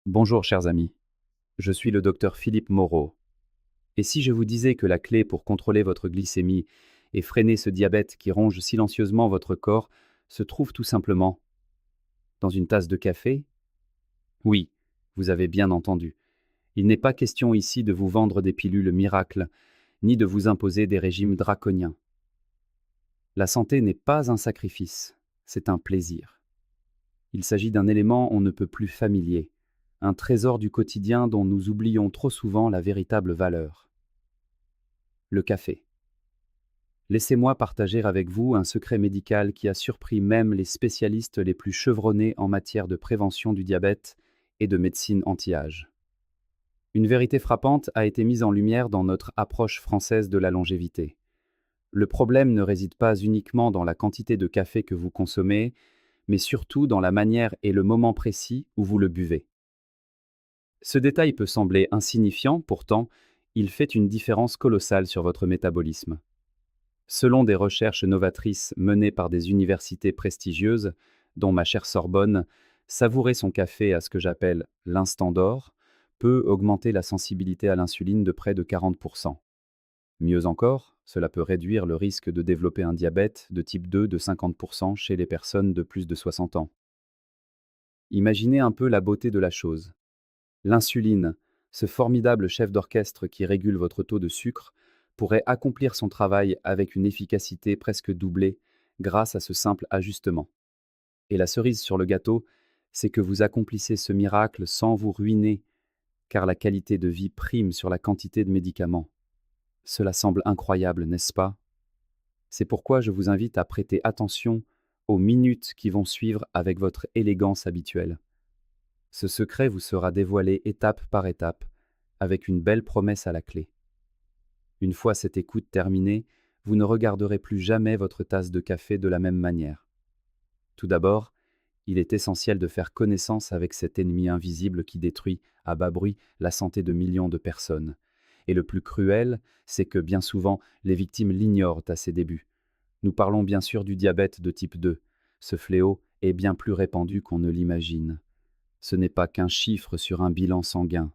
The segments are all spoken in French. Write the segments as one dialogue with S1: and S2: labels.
S1: Bonjour chers amis, je suis le docteur Philippe Moreau. Et si je vous disais que la clé pour contrôler votre glycémie et freiner ce diabète qui ronge silencieusement votre corps se trouve tout simplement dans une tasse de café? Oui, vous avez bien entendu. Il n'est pas question ici de vous vendre des pilules miracles, ni de vous imposer des régimes draconiens. La santé n'est pas un sacrifice, c'est un plaisir. Il s'agit d'un élément on ne peut plus familier, un trésor du quotidien dont nous oublions trop souvent la véritable valeur. Le café. Laissez-moi partager avec vous un secret médical qui a surpris même les spécialistes les plus chevronnés en matière de prévention du diabète et de médecine anti-âge. Une vérité frappante a été mise en lumière dans notre approche française de la longévité. Le problème ne réside pas uniquement dans la quantité de café que vous consommez, mais surtout dans la manière et le moment précis où vous le buvez. Ce détail peut sembler insignifiant, pourtant, il fait une différence colossale sur votre métabolisme. Selon des recherches novatrices menées par des universités prestigieuses, dont ma chère Sorbonne, savourer son café à ce que j'appelle l'instant d'or peut augmenter la sensibilité à l'insuline de près de 40%. Mieux encore, cela peut réduire le risque de développer un diabète de type 2 de 50% chez les personnes de plus de 60 ans. Imaginez un peu la beauté de la chose. L'insuline, ce formidable chef d'orchestre qui régule votre taux de sucre, pourrait accomplir son travail avec une efficacité presque doublée grâce à ce simple ajustement. Et la cerise sur le gâteau, c'est que vous accomplissez ce miracle sans vous ruiner, car la qualité de vie prime sur la quantité de médicaments. Cela semble incroyable, n'est-ce pas? C'est pourquoi je vous invite à prêter attention aux minutes qui vont suivre avec votre élégance habituelle. Ce secret vous sera dévoilé étape par étape, avec une belle promesse à la clé. Une fois cette écoute terminée, vous ne regarderez plus jamais votre tasse de café de la même manière. Tout d'abord, il est essentiel de faire connaissance avec cet ennemi invisible qui détruit, à bas bruit, la santé de millions de personnes. Et le plus cruel, c'est que bien souvent, les victimes l'ignorent à ses débuts. Nous parlons bien sûr du diabète de type 2. Ce fléau est bien plus répandu qu'on ne l'imagine. Ce n'est pas qu'un chiffre sur un bilan sanguin.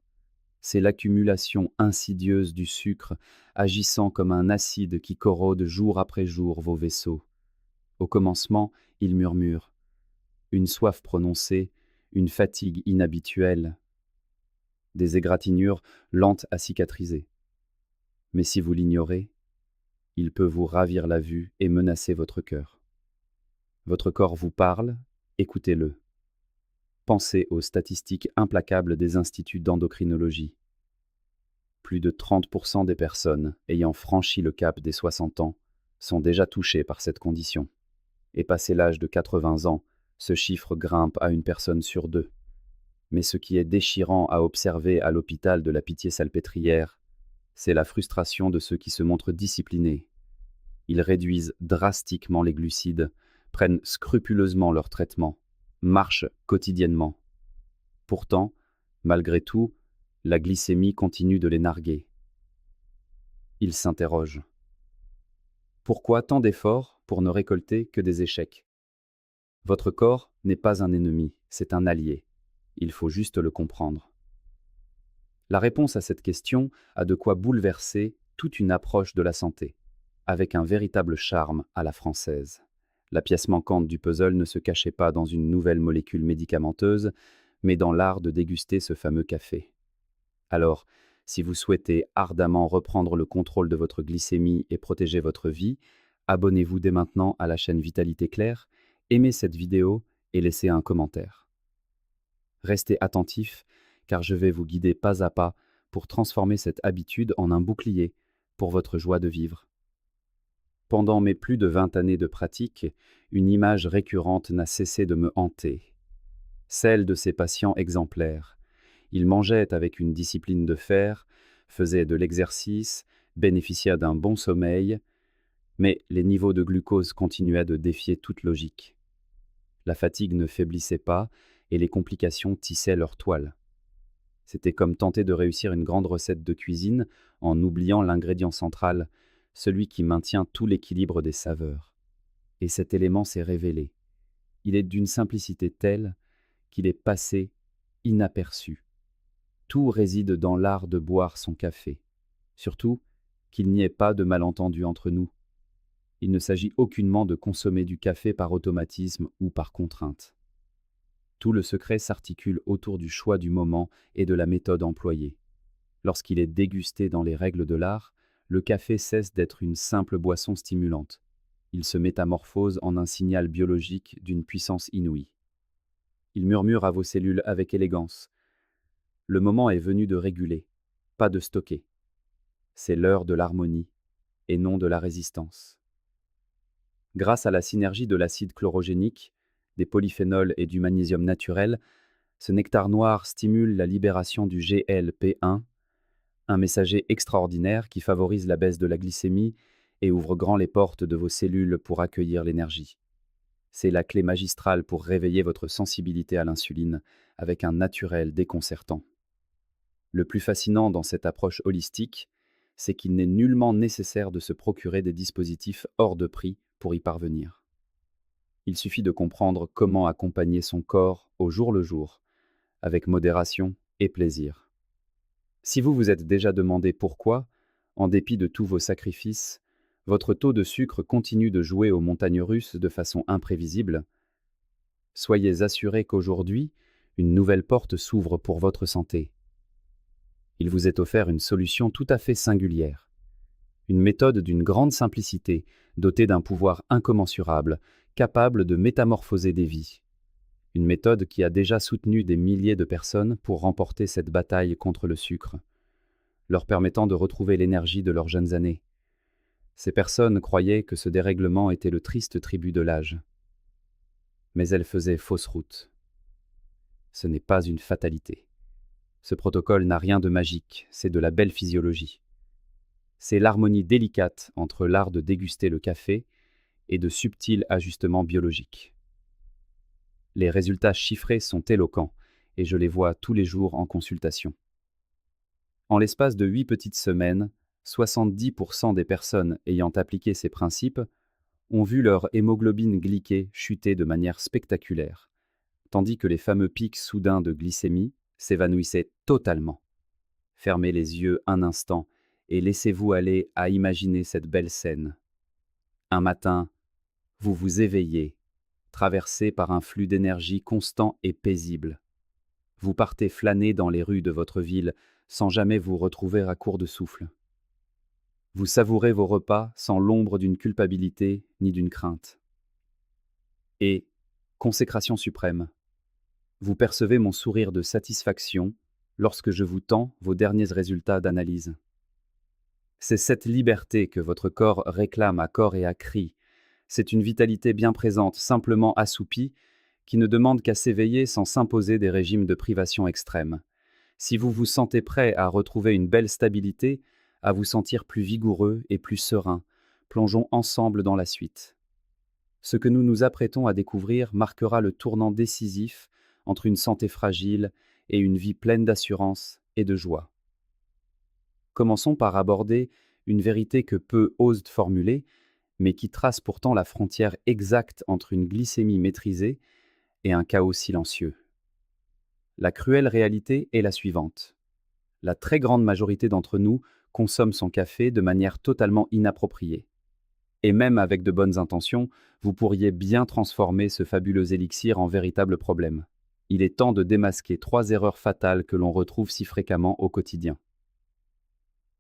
S1: C'est l'accumulation insidieuse du sucre, agissant comme un acide qui corrode jour après jour vos vaisseaux. Au commencement, il murmure. Une soif prononcée, une fatigue inhabituelle, des égratignures lentes à cicatriser. Mais si vous l'ignorez, il peut vous ravir la vue et menacer votre cœur. Votre corps vous parle, écoutez-le. Pensez aux statistiques implacables des instituts d'endocrinologie. Plus de 30% des personnes ayant franchi le cap des 60 ans sont déjà touchées par cette condition. Et passé l'âge de 80 ans, ce chiffre grimpe à une personne sur deux. Mais ce qui est déchirant à observer à l'hôpital de la Pitié-Salpêtrière, c'est la frustration de ceux qui se montrent disciplinés. Ils réduisent drastiquement les glucides, prennent scrupuleusement leur traitement, marchent quotidiennement. Pourtant, malgré tout, la glycémie continue de les narguer. Ils s'interrogent. Pourquoi tant d'efforts pour ne récolter que des échecs? Votre corps n'est pas un ennemi, c'est un allié. Il faut juste le comprendre. La réponse à cette question a de quoi bouleverser toute une approche de la santé, avec un véritable charme à la française. La pièce manquante du puzzle ne se cachait pas dans une nouvelle molécule médicamenteuse, mais dans l'art de déguster ce fameux café. Alors, si vous souhaitez ardemment reprendre le contrôle de votre glycémie et protéger votre vie, abonnez-vous dès maintenant à la chaîne Vitalité Claire, aimez cette vidéo et laissez un commentaire. Restez attentifs, car je vais vous guider pas à pas pour transformer cette habitude en un bouclier pour votre joie de vivre. Pendant mes plus de 20 années de pratique, une image récurrente n'a cessé de me hanter. Celle de ces patients exemplaires. Ils mangeaient avec une discipline de fer, faisaient de l'exercice, bénéficiaient d'un bon sommeil, mais les niveaux de glucose continuaient de défier toute logique. La fatigue ne faiblissait pas et les complications tissaient leur toile. C'était comme tenter de réussir une grande recette de cuisine en oubliant l'ingrédient central, celui qui maintient tout l'équilibre des saveurs. Et cet élément s'est révélé. Il est d'une simplicité telle qu'il est passé inaperçu. Tout réside dans l'art de boire son café. Surtout, qu'il n'y ait pas de malentendu entre nous. Il ne s'agit aucunement de consommer du café par automatisme ou par contrainte. Tout le secret s'articule autour du choix du moment et de la méthode employée. Lorsqu'il est dégusté dans les règles de l'art, le café cesse d'être une simple boisson stimulante. Il se métamorphose en un signal biologique d'une puissance inouïe. Il murmure à vos cellules avec élégance. Le moment est venu de réguler, pas de stocker. C'est l'heure de l'harmonie et non de la résistance. Grâce à la synergie de l'acide chlorogénique, des polyphénols et du magnésium naturel, ce nectar noir stimule la libération du GLP-1, un messager extraordinaire qui favorise la baisse de la glycémie et ouvre grand les portes de vos cellules pour accueillir l'énergie. C'est la clé magistrale pour réveiller votre sensibilité à l'insuline avec un naturel déconcertant. Le plus fascinant dans cette approche holistique, c'est qu'il n'est nullement nécessaire de se procurer des dispositifs hors de prix pour y parvenir. Il suffit de comprendre comment accompagner son corps au jour le jour, avec modération et plaisir. Si vous vous êtes déjà demandé pourquoi, en dépit de tous vos sacrifices, votre taux de sucre continue de jouer aux montagnes russes de façon imprévisible, soyez assuré qu'aujourd'hui, une nouvelle porte s'ouvre pour votre santé. Il vous est offert une solution tout à fait singulière. Une méthode d'une grande simplicité, dotée d'un pouvoir incommensurable, capable de métamorphoser des vies. Une méthode qui a déjà soutenu des milliers de personnes pour remporter cette bataille contre le sucre, leur permettant de retrouver l'énergie de leurs jeunes années. Ces personnes croyaient que ce dérèglement était le triste tribut de l'âge. Mais elles faisaient fausse route. Ce n'est pas une fatalité. Ce protocole n'a rien de magique, c'est de la belle physiologie. C'est l'harmonie délicate entre l'art de déguster le café et de subtils ajustements biologiques. Les résultats chiffrés sont éloquents et je les vois tous les jours en consultation. En l'espace de 8 petites semaines, 70% des personnes ayant appliqué ces principes ont vu leur hémoglobine glyquée chuter de manière spectaculaire, tandis que les fameux pics soudains de glycémie s'évanouissaient totalement. Fermez les yeux un instant et laissez-vous aller à imaginer cette belle scène. Un matin, vous vous éveillez, traversé par un flux d'énergie constant et paisible. Vous partez flâner dans les rues de votre ville sans jamais vous retrouver à court de souffle. Vous savourez vos repas sans l'ombre d'une culpabilité ni d'une crainte. Et, consécration suprême, vous percevez mon sourire de satisfaction lorsque je vous tends vos derniers résultats d'analyse. C'est cette liberté que votre corps réclame à corps et à cri. C'est une vitalité bien présente, simplement assoupie, qui ne demande qu'à s'éveiller sans s'imposer des régimes de privation extrême. Si vous vous sentez prêt à retrouver une belle stabilité, à vous sentir plus vigoureux et plus serein, plongeons ensemble dans la suite. Ce que nous nous apprêtons à découvrir marquera le tournant décisif entre une santé fragile et une vie pleine d'assurance et de joie. Commençons par aborder une vérité que peu osent formuler, mais qui trace pourtant la frontière exacte entre une glycémie maîtrisée et un chaos silencieux. La cruelle réalité est la suivante. La très grande majorité d'entre nous consomme son café de manière totalement inappropriée. Et même avec de bonnes intentions, vous pourriez bien transformer ce fabuleux élixir en véritable problème. Il est temps de démasquer 3 erreurs fatales que l'on retrouve si fréquemment au quotidien.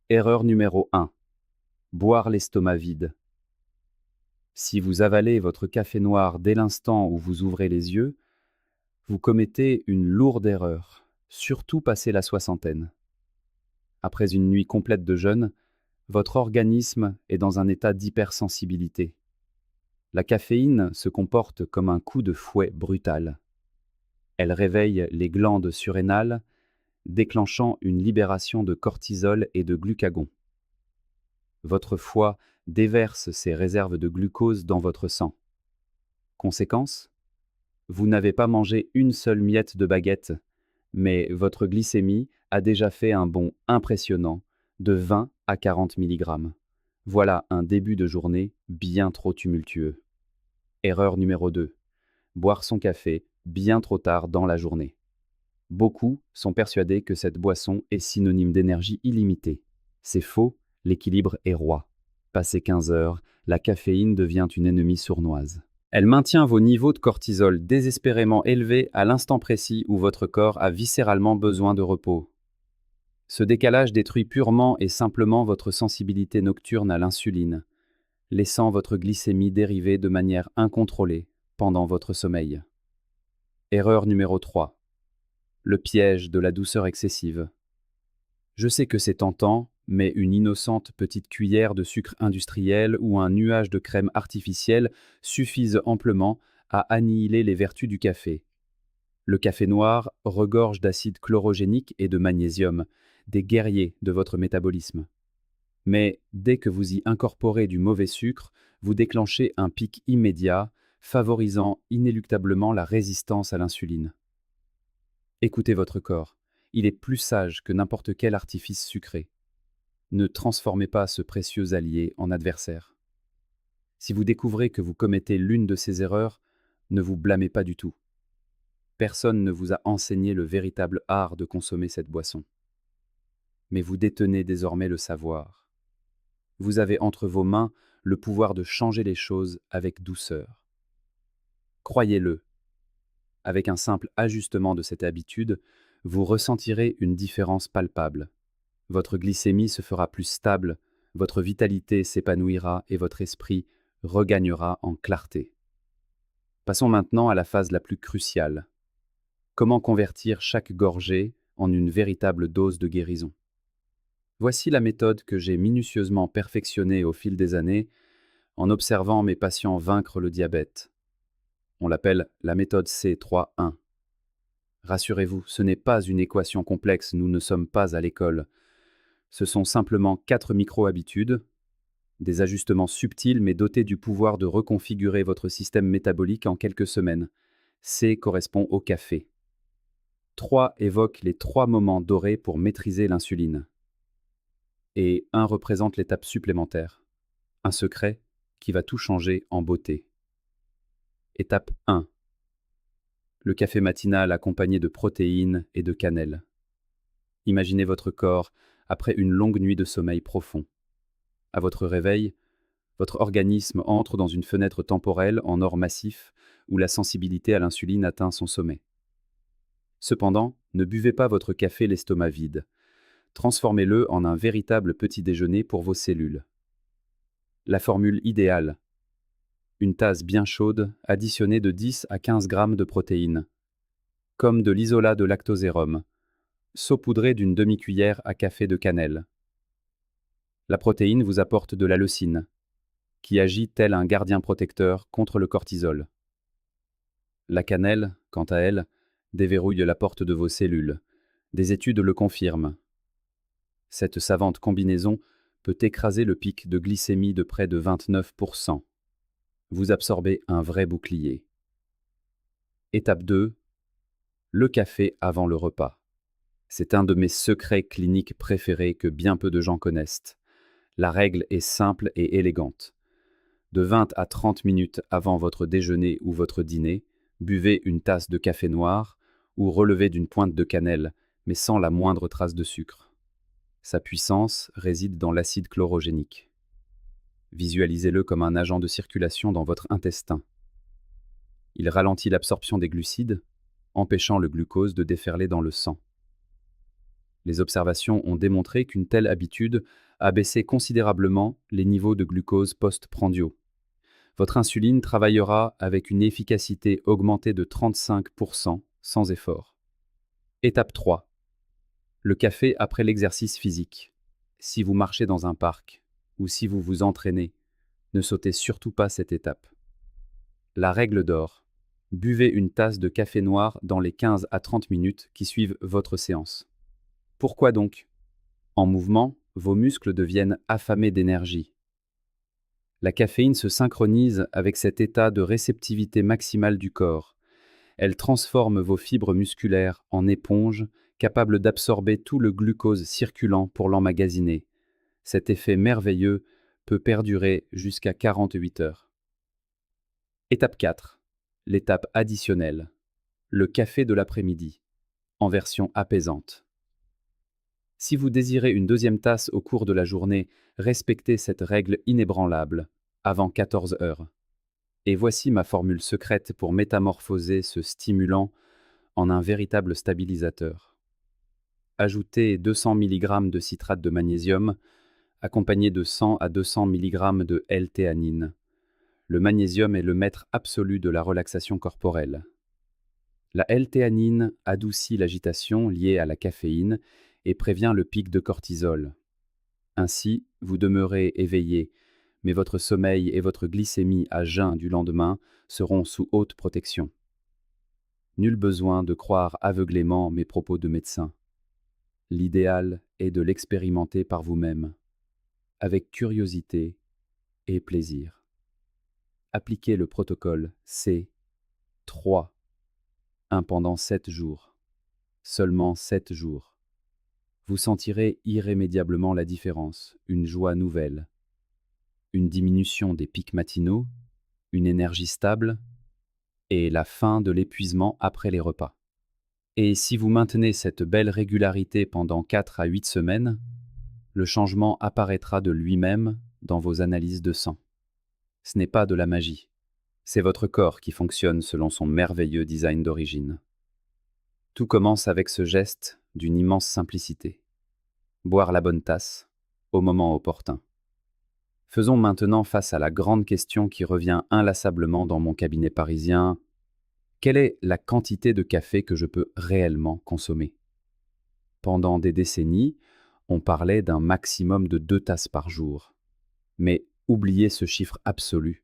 S1: Erreur numéro 1. Boire l'estomac vide. Si vous avalez votre café noir dès l'instant où vous ouvrez les yeux, vous commettez une lourde erreur, surtout passé la soixantaine. Après une nuit complète de jeûne, votre organisme est dans un état d'hypersensibilité. La caféine se comporte comme un coup de fouet brutal. Elle réveille les glandes surrénales, déclenchant une libération de cortisol et de glucagon. Votre foie déverse ses réserves de glucose dans votre sang. Conséquence ? Vous n'avez pas mangé une seule miette de baguette, mais votre glycémie a déjà fait un bond impressionnant de 20 à 40 mg. Voilà un début de journée bien trop tumultueux. Erreur numéro 2. Boire son café bien trop tard dans la journée. Beaucoup sont persuadés que cette boisson est synonyme d'énergie illimitée. C'est faux, l'équilibre est roi. Passé 15 heures, la caféine devient une ennemie sournoise. Elle maintient vos niveaux de cortisol désespérément élevés à l'instant précis où votre corps a viscéralement besoin de repos. Ce décalage détruit purement et simplement votre sensibilité nocturne à l'insuline, laissant votre glycémie dériver de manière incontrôlée pendant votre sommeil. Erreur numéro 3. Le piège de la douceur excessive. Je sais que c'est tentant, mais une innocente petite cuillère de sucre industriel ou un nuage de crème artificielle suffisent amplement à annihiler les vertus du café. Le café noir regorge d'acide chlorogénique et de magnésium, des guerriers de votre métabolisme. Mais dès que vous y incorporez du mauvais sucre, vous déclenchez un pic immédiat, favorisant inéluctablement la résistance à l'insuline. Écoutez votre corps. Il est plus sage que n'importe quel artifice sucré. Ne transformez pas ce précieux allié en adversaire. Si vous découvrez que vous commettez l'une de ces erreurs, ne vous blâmez pas du tout. Personne ne vous a enseigné le véritable art de consommer cette boisson. Mais vous détenez désormais le savoir. Vous avez entre vos mains le pouvoir de changer les choses avec douceur. Croyez-le, avec un simple ajustement de cette habitude, vous ressentirez une différence palpable. Votre glycémie se fera plus stable, votre vitalité s'épanouira et votre esprit regagnera en clarté. Passons maintenant à la phase la plus cruciale. Comment convertir chaque gorgée en une véritable dose de guérison? Voici la méthode que j'ai minutieusement perfectionnée au fil des années en observant mes patients vaincre le diabète. On l'appelle la méthode C3-1. Rassurez-vous, ce n'est pas une équation complexe, nous ne sommes pas à l'école. Ce sont simplement 4 micro-habitudes, des ajustements subtils mais dotés du pouvoir de reconfigurer votre système métabolique en quelques semaines. C correspond au café. 3 évoque les 3 moments dorés pour maîtriser l'insuline. Et 1 représente l'étape supplémentaire, un secret qui va tout changer en beauté. Étape 1. Le café matinal accompagné de protéines et de cannelle. Imaginez votre corps après une longue nuit de sommeil profond. À votre réveil, votre organisme entre dans une fenêtre temporelle en or massif où la sensibilité à l'insuline atteint son sommet. Cependant, ne buvez pas votre café l'estomac vide. Transformez-le en un véritable petit déjeuner pour vos cellules. La formule idéale. Une tasse bien chaude additionnée de 10 à 15 grammes de protéines, comme de l'isolat de lactosérum, saupoudré d'une demi-cuillère à café de cannelle. La protéine vous apporte de la leucine, qui agit tel un gardien protecteur contre le cortisol. La cannelle, quant à elle, déverrouille la porte de vos cellules. Des études le confirment. Cette savante combinaison peut écraser le pic de glycémie de près de 29%. Vous absorbez un vrai bouclier. Étape 2. Le café avant le repas. C'est un de mes secrets cliniques préférés que bien peu de gens connaissent. La règle est simple et élégante. De 20 à 30 minutes avant votre déjeuner ou votre dîner, buvez une tasse de café noir ou relevez d'une pointe de cannelle, mais sans la moindre trace de sucre. Sa puissance réside dans l'acide chlorogénique. Visualisez-le comme un agent de circulation dans votre intestin. Il ralentit l'absorption des glucides, empêchant le glucose de déferler dans le sang. Les observations ont démontré qu'une telle habitude a baissé considérablement les niveaux de glucose post-prandiaux. Votre insuline travaillera avec une efficacité augmentée de 35% sans effort. Étape 3. Le café après l'exercice physique. Si vous marchez dans un parc ou si vous vous entraînez, ne sautez surtout pas cette étape. La règle d'or. Buvez une tasse de café noir dans les 15 à 30 minutes qui suivent votre séance. Pourquoi donc? En mouvement, vos muscles deviennent affamés d'énergie. La caféine se synchronise avec cet état de réceptivité maximale du corps. Elle transforme vos fibres musculaires en éponges capables d'absorber tout le glucose circulant pour l'emmagasiner. Cet effet merveilleux peut perdurer jusqu'à 48 heures. Étape 4. L'étape additionnelle. Le café de l'après-midi. en version apaisante. Si vous désirez une deuxième tasse au cours de la journée, respectez cette règle inébranlable, avant 14 heures. Et voici ma formule secrète pour métamorphoser ce stimulant en un véritable stabilisateur. Ajoutez 200 mg de citrate de magnésium, accompagné de 100 à 200 mg de L-théanine. Le magnésium est le maître absolu de la relaxation corporelle. La L-théanine adoucit l'agitation liée à la caféine et prévient le pic de cortisol. Ainsi, vous demeurez éveillé, mais votre sommeil et votre glycémie à jeun du lendemain seront sous haute protection. Nul besoin de croire aveuglément mes propos de médecin. L'idéal est de l'expérimenter par vous-même, avec curiosité et plaisir. Appliquez le protocole C3, 1 pendant 7 jours. Seulement 7 jours. Vous sentirez irrémédiablement la différence, une joie nouvelle, une diminution des pics matinaux, une énergie stable et la fin de l'épuisement après les repas. Et si vous maintenez cette belle régularité pendant 4 à 8 semaines, le changement apparaîtra de lui-même dans vos analyses de sang. Ce n'est pas de la magie, c'est votre corps qui fonctionne selon son merveilleux design d'origine. Tout commence avec ce geste d'une immense simplicité. Boire la bonne tasse, au moment opportun. Faisons maintenant face à la grande question qui revient inlassablement dans mon cabinet parisien. Quelle est la quantité de café que je peux réellement consommer? Pendant des décennies, on parlait d'un maximum de 2 tasses par jour. Mais oubliez ce chiffre absolu.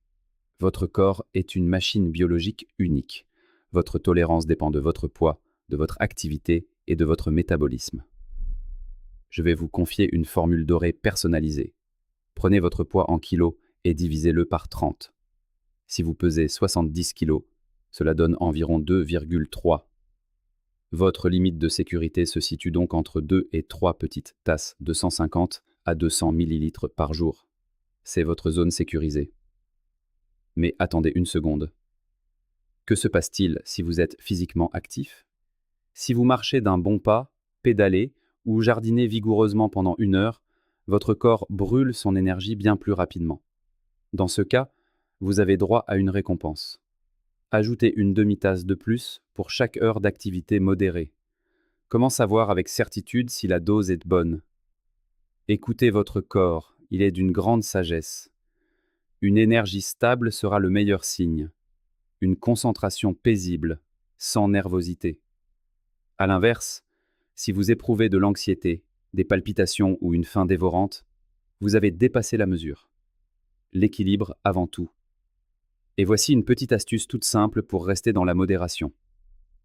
S1: Votre corps est une machine biologique unique. Votre tolérance dépend de votre poids, de votre activité et de votre métabolisme. Je vais vous confier une formule dorée personnalisée. Prenez votre poids en kilos et divisez-le par 30. Si vous pesez 70 kilos, cela donne environ 2,3. Votre limite de sécurité se situe donc entre 2 et 3 petites tasses de 150 à 200 ml par jour. C'est votre zone sécurisée. Mais attendez une seconde. Que se passe-t-il si vous êtes physiquement actif? Si vous marchez d'un bon pas, pédalez ou jardinez vigoureusement pendant 1 heure, votre corps brûle son énergie bien plus rapidement. Dans ce cas, vous avez droit à une récompense. Ajoutez une demi-tasse de plus pour chaque heure d'activité modérée. Comment savoir avec certitude si la dose est bonne? Écoutez votre corps, il est d'une grande sagesse. Une énergie stable sera le meilleur signe. Une concentration paisible, sans nervosité. À l'inverse, si vous éprouvez de l'anxiété, des palpitations ou une faim dévorante, vous avez dépassé la mesure. L'équilibre avant tout. Et voici une petite astuce toute simple pour rester dans la modération.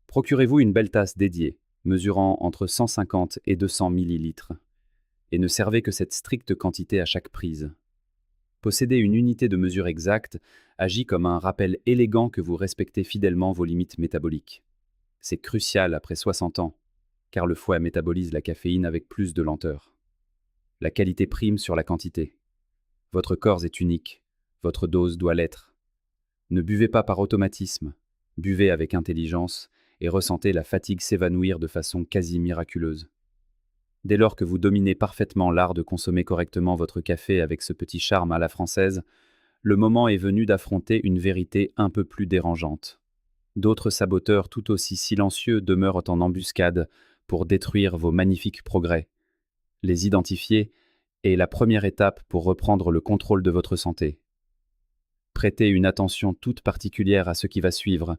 S1: Procurez-vous une belle tasse dédiée, mesurant entre 150 et 200 ml, et ne servez que cette stricte quantité à chaque prise. Posséder une unité de mesure exacte agit comme un rappel élégant que vous respectez fidèlement vos limites métaboliques. C'est crucial après 60 ans, car le foie métabolise la caféine avec plus de lenteur. La qualité prime sur la quantité. Votre corps est unique, votre dose doit l'être. Ne buvez pas par automatisme, buvez avec intelligence et ressentez la fatigue s'évanouir de façon quasi miraculeuse. Dès lors que vous dominez parfaitement l'art de consommer correctement votre café avec ce petit charme à la française, le moment est venu d'affronter une vérité un peu plus dérangeante. D'autres saboteurs tout aussi silencieux demeurent en embuscade pour détruire vos magnifiques progrès. Les identifier est la première étape pour reprendre le contrôle de votre santé. Prêtez une attention toute particulière à ce qui va suivre,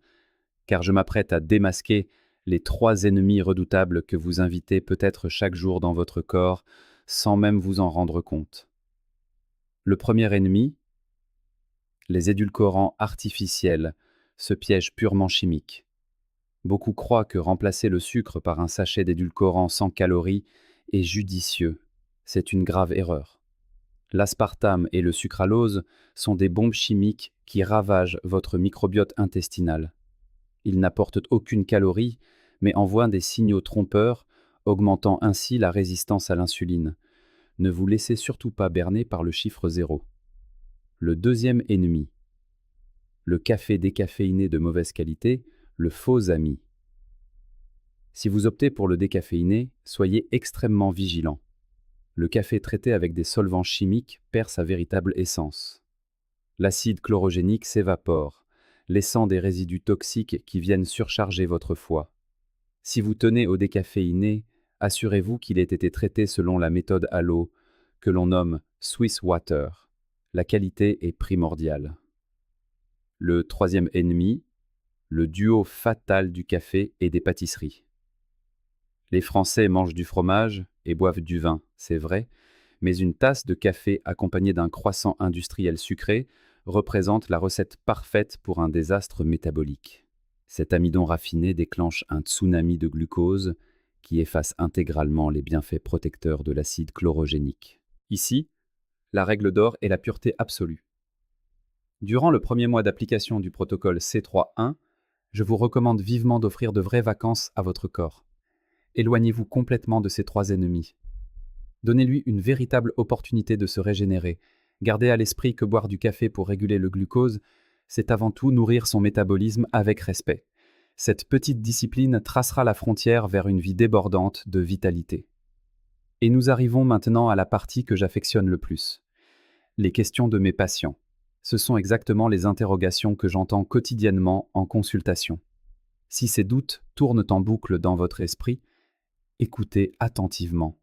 S1: car je m'apprête à démasquer les 3 ennemis redoutables que vous invitez peut-être chaque jour dans votre corps, sans même vous en rendre compte. Le premier ennemi, les édulcorants artificiels, ce piège purement chimique. Beaucoup croient que remplacer le sucre par un sachet d'édulcorant sans calories est judicieux. C'est une grave erreur. L'aspartame et le sucralose sont des bombes chimiques qui ravagent votre microbiote intestinal. Ils n'apportent aucune calorie, mais envoient des signaux trompeurs, augmentant ainsi la résistance à l'insuline. Ne vous laissez surtout pas berner par le chiffre 0. Le deuxième ennemi. Le café décaféiné de mauvaise qualité, le faux ami. Si vous optez pour le décaféiné, soyez extrêmement vigilant. Le café traité avec des solvants chimiques perd sa véritable essence. L'acide chlorogénique s'évapore, laissant des résidus toxiques qui viennent surcharger votre foie. Si vous tenez au décaféiné, assurez-vous qu'il ait été traité selon la méthode à l'eau, que l'on nomme Swiss Water. La qualité est primordiale. Le troisième ennemi, le duo fatal du café et des pâtisseries. Les Français mangent du fromage et boivent du vin, c'est vrai, mais une tasse de café accompagnée d'un croissant industriel sucré représente la recette parfaite pour un désastre métabolique. Cet amidon raffiné déclenche un tsunami de glucose qui efface intégralement les bienfaits protecteurs de l'acide chlorogénique. Ici, la règle d'or est la pureté absolue. Durant le premier mois d'application du protocole C3.1, je vous recommande vivement d'offrir de vraies vacances à votre corps. Éloignez-vous complètement de ces trois ennemis. Donnez-lui une véritable opportunité de se régénérer. Gardez à l'esprit que boire du café pour réguler le glucose, c'est avant tout nourrir son métabolisme avec respect. Cette petite discipline tracera la frontière vers une vie débordante de vitalité. Et nous arrivons maintenant à la partie que j'affectionne le plus. Les questions de mes patients. Ce sont exactement les interrogations que j'entends quotidiennement en consultation. Si ces doutes tournent en boucle dans votre esprit, écoutez attentivement,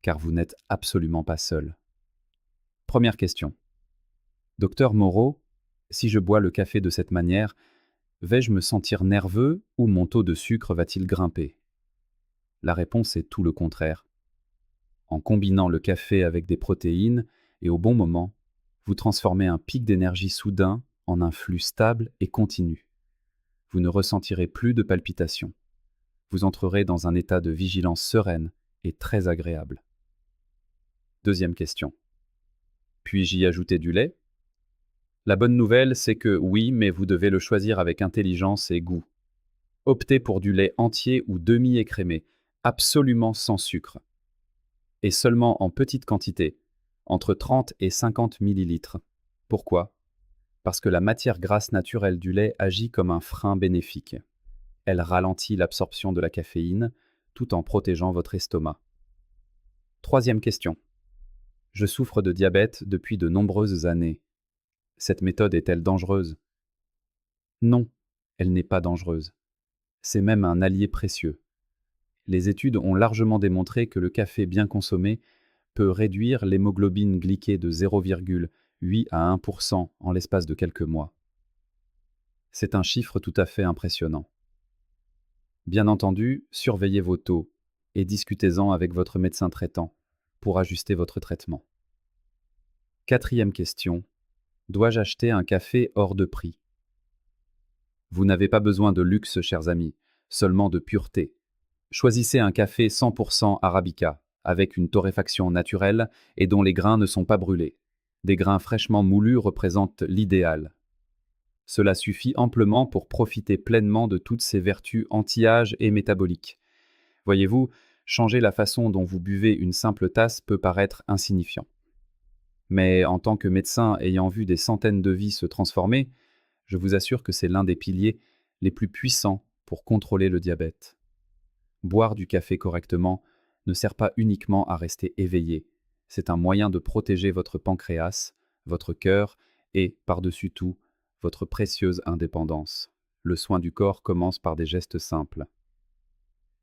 S1: car vous n'êtes absolument pas seul. Première question. Docteur Moreau, si je bois le café de cette manière, vais-je me sentir nerveux ou mon taux de sucre va-t-il grimper? La réponse est tout le contraire. En combinant le café avec des protéines et au bon moment, vous transformez un pic d'énergie soudain en un flux stable et continu. Vous ne ressentirez plus de palpitations. Vous entrerez dans un état de vigilance sereine et très agréable. Deuxième question. Puis-je y ajouter du lait? La bonne nouvelle, c'est que oui, mais vous devez le choisir avec intelligence et goût. Optez pour du lait entier ou demi-écrémé, absolument sans sucre. Et seulement en petite quantité, entre 30 et 50 ml. Pourquoi? Parce que la matière grasse naturelle du lait agit comme un frein bénéfique. Elle ralentit l'absorption de la caféine tout en protégeant votre estomac. Troisième question. Je souffre de diabète depuis de nombreuses années. Cette méthode est-elle dangereuse? Non, elle n'est pas dangereuse. C'est même un allié précieux. Les études ont largement démontré que le café bien consommé peut réduire l'hémoglobine glyquée de 0,8 à 1% en l'espace de quelques mois. C'est un chiffre tout à fait impressionnant. Bien entendu, surveillez vos taux et discutez-en avec votre médecin traitant pour ajuster votre traitement. Quatrième question. Dois-je acheter un café hors de prix? Vous n'avez pas besoin de luxe, chers amis, seulement de pureté. Choisissez un café 100% Arabica, avec une torréfaction naturelle et dont les grains ne sont pas brûlés. Des grains fraîchement moulus représentent l'idéal. Cela suffit amplement pour profiter pleinement de toutes ses vertus anti-âge et métaboliques. Voyez-vous, changer la façon dont vous buvez une simple tasse peut paraître insignifiant. Mais en tant que médecin ayant vu des centaines de vies se transformer, je vous assure que c'est l'un des piliers les plus puissants pour contrôler le diabète. Boire du café correctement ne sert pas uniquement à rester éveillé, c'est un moyen de protéger votre pancréas, votre cœur et, par-dessus tout, votre précieuse indépendance. Le soin du corps commence par des gestes simples.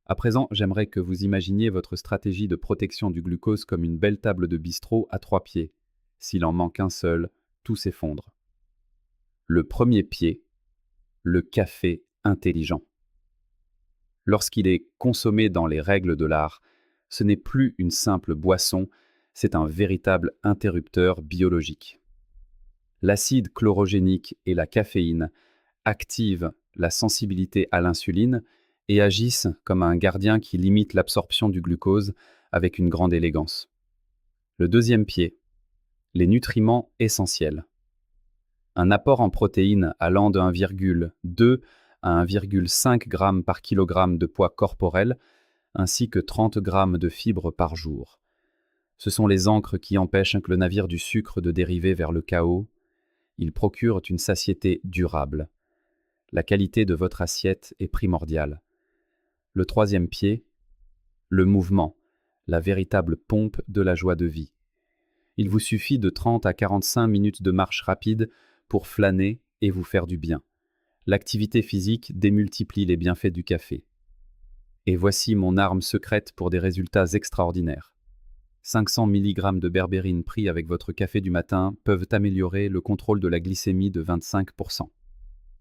S1: À présent, j'aimerais que vous imaginiez votre stratégie de protection du glucose comme une belle table de bistrot à 3 pieds. S'il en manque un seul, tout s'effondre. Le premier pied, le café intelligent. Lorsqu'il est consommé dans les règles de l'art, ce n'est plus une simple boisson, c'est un véritable interrupteur biologique. L'acide chlorogénique et la caféine activent la sensibilité à l'insuline et agissent comme un gardien qui limite l'absorption du glucose avec une grande élégance. Le deuxième pied, les nutriments essentiels. Un apport en protéines allant de 1,2 à 1,5 g par kilogramme de poids corporel, ainsi que 30 g de fibres par jour. Ce sont les ancres qui empêchent le navire du sucre de dériver vers le chaos. Ils procurent une satiété durable. La qualité de votre assiette est primordiale. Le troisième pied, le mouvement, la véritable pompe de la joie de vie. Il vous suffit de 30 à 45 minutes de marche rapide pour flâner et vous faire du bien. L'activité physique démultiplie les bienfaits du café. Et voici mon arme secrète pour des résultats extraordinaires. 500 mg de berbérine pris avec votre café du matin peuvent améliorer le contrôle de la glycémie de 25%.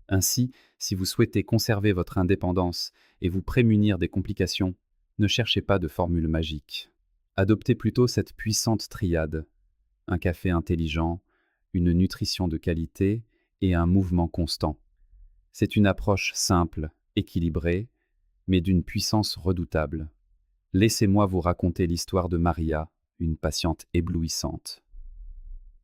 S1: Ainsi, si vous souhaitez conserver votre indépendance et vous prémunir des complications, ne cherchez pas de formule magique. Adoptez plutôt cette puissante triade: un café intelligent, une nutrition de qualité et un mouvement constant. C'est une approche simple, équilibrée, mais d'une puissance redoutable. Laissez-moi vous raconter l'histoire de Maria, une patiente éblouissante.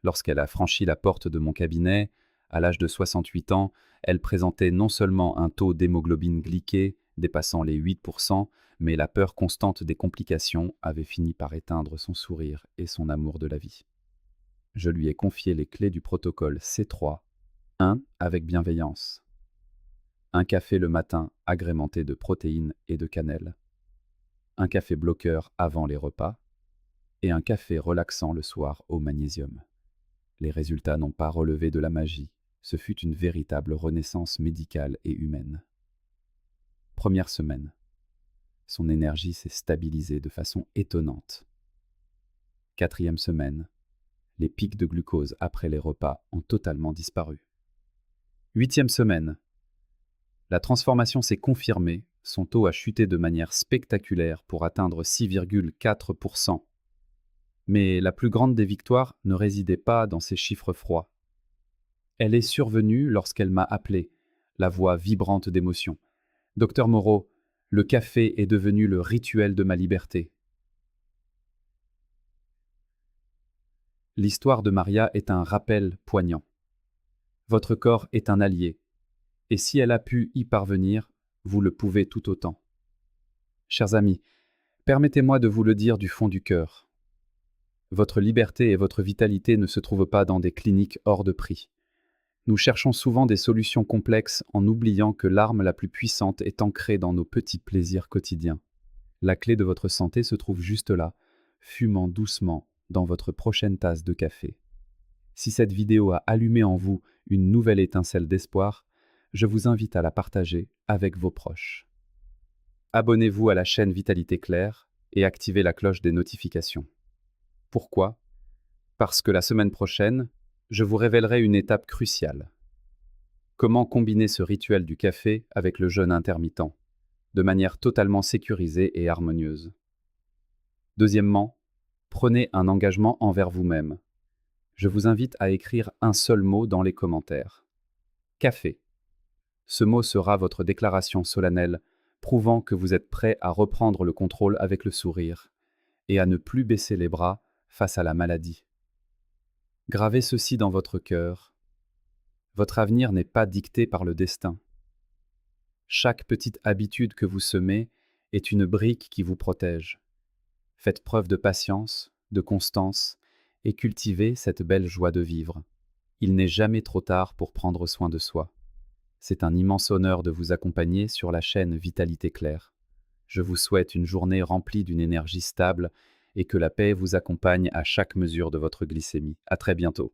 S1: Lorsqu'elle a franchi la porte de mon cabinet, à l'âge de 68 ans, elle présentait non seulement un taux d'hémoglobine glyquée dépassant les 8%, mais la peur constante des complications avait fini par éteindre son sourire et son amour de la vie. Je lui ai confié les clés du protocole C3, 1 avec bienveillance. Un café le matin agrémenté de protéines et de cannelle. Un café bloqueur avant les repas. Et un café relaxant le soir au magnésium. Les résultats n'ont pas relevé de la magie. Ce fut une véritable renaissance médicale et humaine. Première semaine. Son énergie s'est stabilisée de façon étonnante. Quatrième semaine. Les pics de glucose après les repas ont totalement disparu. Huitième semaine. La transformation s'est confirmée, son taux a chuté de manière spectaculaire pour atteindre 6,4%. Mais la plus grande des victoires ne résidait pas dans ces chiffres froids. Elle est survenue lorsqu'elle m'a appelé, la voix vibrante d'émotion. « Docteur Moreau, le café est devenu le rituel de ma liberté. » L'histoire de Maria est un rappel poignant. Votre corps est un allié, et si elle a pu y parvenir, vous le pouvez tout autant. Chers amis, permettez-moi de vous le dire du fond du cœur. Votre liberté et votre vitalité ne se trouvent pas dans des cliniques hors de prix. Nous cherchons souvent des solutions complexes en oubliant que l'arme la plus puissante est ancrée dans nos petits plaisirs quotidiens. La clé de votre santé se trouve juste là, fumant doucement dans votre prochaine tasse de café. Si cette vidéo a allumé en vous une nouvelle étincelle d'espoir, je vous invite à la partager avec vos proches. Abonnez-vous à la chaîne Vitalité Claire et activez la cloche des notifications. Pourquoi ? Parce que la semaine prochaine, je vous révélerai une étape cruciale. Comment combiner ce rituel du café avec le jeûne intermittent, de manière totalement sécurisée et harmonieuse. Deuxièmement, prenez un engagement envers vous-même. Je vous invite à écrire un seul mot dans les commentaires. Café. Ce mot sera votre déclaration solennelle, prouvant que vous êtes prêt à reprendre le contrôle avec le sourire et à ne plus baisser les bras face à la maladie. Gravez ceci dans votre cœur. Votre avenir n'est pas dicté par le destin. Chaque petite habitude que vous semez est une brique qui vous protège. Faites preuve de patience, de constance et cultivez cette belle joie de vivre. Il n'est jamais trop tard pour prendre soin de soi. C'est un immense honneur de vous accompagner sur la chaîne Vitalité Claire. Je vous souhaite une journée remplie d'une énergie stable et que la paix vous accompagne à chaque mesure de votre glycémie. À très bientôt.